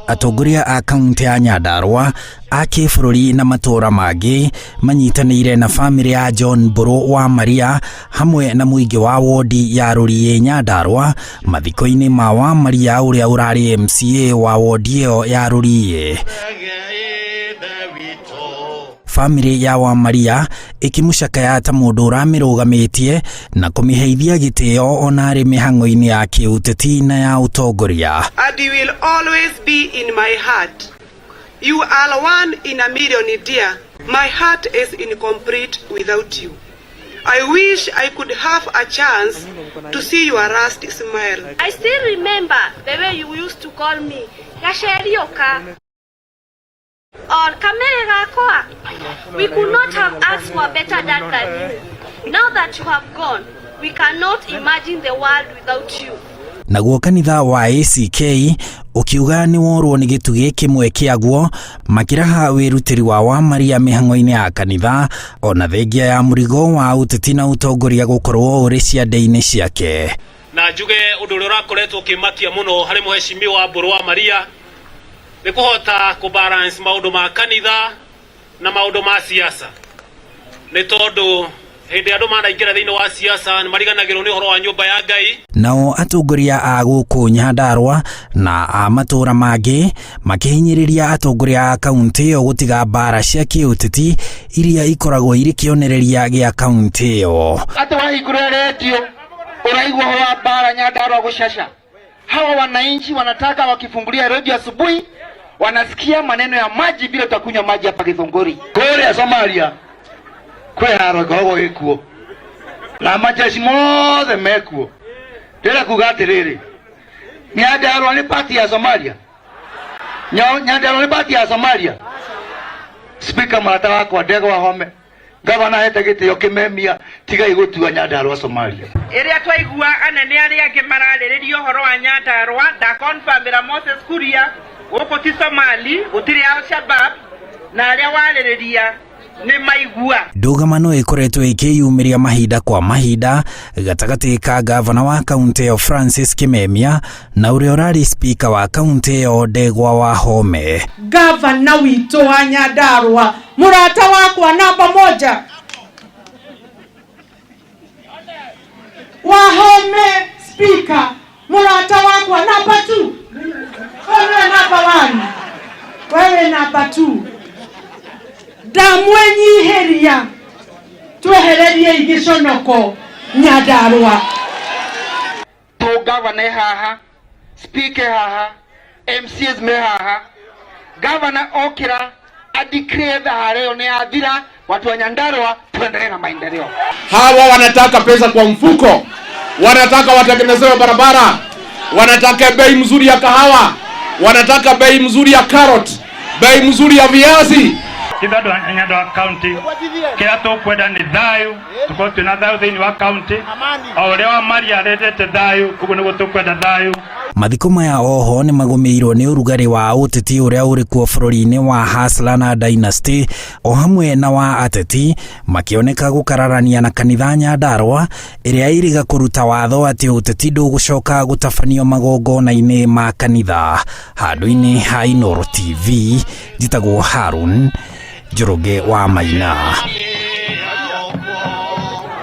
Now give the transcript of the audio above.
Atongoria a kaunti ya Nyandarua a kĩbũrũri na matũra mangĩ manyitanĩire na famĩlĩ ya John Mburu Wamaria hamwe na mũingĩ wa wodi ya Rũriĩ Nyandarua mathiko-inĩ ma Wamaria ũrĩa ũrarĩ MCA wa wodi ĩyo ya Rũriĩ. Family ya Wamaria ikĩmũcakaya ta mũndũ ũramĩrũgamĩtie na kũmĩheithia gĩtĩo ona arĩ mĩhang'o-inĩ ya kĩũteti na ya ũtongoria. And you will always be in my heart. You are one in a million, dear. My heart is incomplete without you. I wish I could have a chance to see your last smile. I still remember the way you used to call me Gasherioka or Kamera. We could not have asked for a better dad than you. Now that you have gone, we cannot imagine the world without you. Naguo kanitha wa ACK ukiuga ni worwo ni gĩtugĩ kĩmwe kĩaguo makĩraha wĩrutĩri wa Wamaria mĩhang'o-inĩ ya kanitha ona thengia ya mũrigo wa ũteti na ũtongoria gũkorwo ũrĩ ciande-inĩ ciake. Na njuge ũndũ ũrĩa ũrakoretwo ũkĩmakia mũno harĩ mũheshimiwa Mburu Wamaria nĩ kũhota kũbalance maũndũ ma kanitha na maũndũ ma siasa. Nĩ tondũ hĩndĩ andũ manaingĩra thĩinĩ wa siasa nĩ mariganagĩrwo nĩ ũhoro wa nyũmba ya Ngai. Nao atongoria a gũkũ Nyandarua na a matũra mangĩ makĩhinyĩrĩria atongoria a kaunti ĩyo gũtiga mbara cia kĩũteti iria ikoragwo irĩ kĩonereria gĩa kaunti ĩyo. Hata wahingũra redio ũraigua wa mbara Nyandarua gũcaca. Hawa wananchi wanataka wakifungulia redio asubuhi wanasikia maneno ya maji bila utakunywa maji hapa Githunguri. Kule Somalia kweharo gogo ikuo na majeshi mothe mekuo ndĩra kuga atĩrĩrĩ Nyandarua nĩ party ya Somalia. Nyandarua nĩ party ya Somalia. Speaker marata wakwa Ndegwa Home gavana hete gĩtĩo kĩmemia tiga igũtua Nyandarua Somalia. Ĩrĩa twaigua anene arĩa angĩ mararĩrĩria ũhoro wa Nyandarua da confirmira Moses Kuria gũkũ ti Somali gũtirĩ Al-Shabab na arĩa warĩrĩria nĩ maigua. Ndũgamano ĩkoretwo ĩkĩyumĩria mahinda kwa mahinda gatagatĩ ka gavana wa kaunti ĩyo Francis Kimemia na ũrĩa ũrarĩ speaker wa kaunti ĩyo Ndegwa Home. Gavana witũ wa Nyandarua mũrata wakwa namba moja Wahome speaker mũrata wakwa namba 2 wewe namba 1 wewe namba 2 damwenyiheria twehererie igiconoko Nyandarua. To governor haha, speaker haha, MCs me haha, governor okira adeclare hareo ni adhira watu wa Nyandarua tuendelee na maendeleo. Hawa wanataka pesa kwa mfuko, wanataka watengenezewe barabara, wanataka bei mzuri ya kahawa, wanataka bei mzuri ya carrot, bei mzuri ya viazi. Kibado Nyandarua county kila tukwenda ni thayu tuko tuna thayu thĩinĩ wa county ũrĩa Wamaria aretete thayu ũguo nĩguo tukwenda thayu. Mathiko maya oho nĩ magũmĩirwo nĩ ũrugarĩ wa ũteti ũrĩa ũrĩ kuo bũrũri-inĩ wa Hasla na Dynasty o hamwe na wa ateti makĩoneka gũkararania na kanitha Nyandarua ĩrĩa ĩrĩga kũruta watho atĩ ũteti ndũgũcoka gũtabanio magongona-inĩ ma kanitha. Handũ-inĩ ha Inooro TV njĩtagwo Harun Njoroge wa Maina.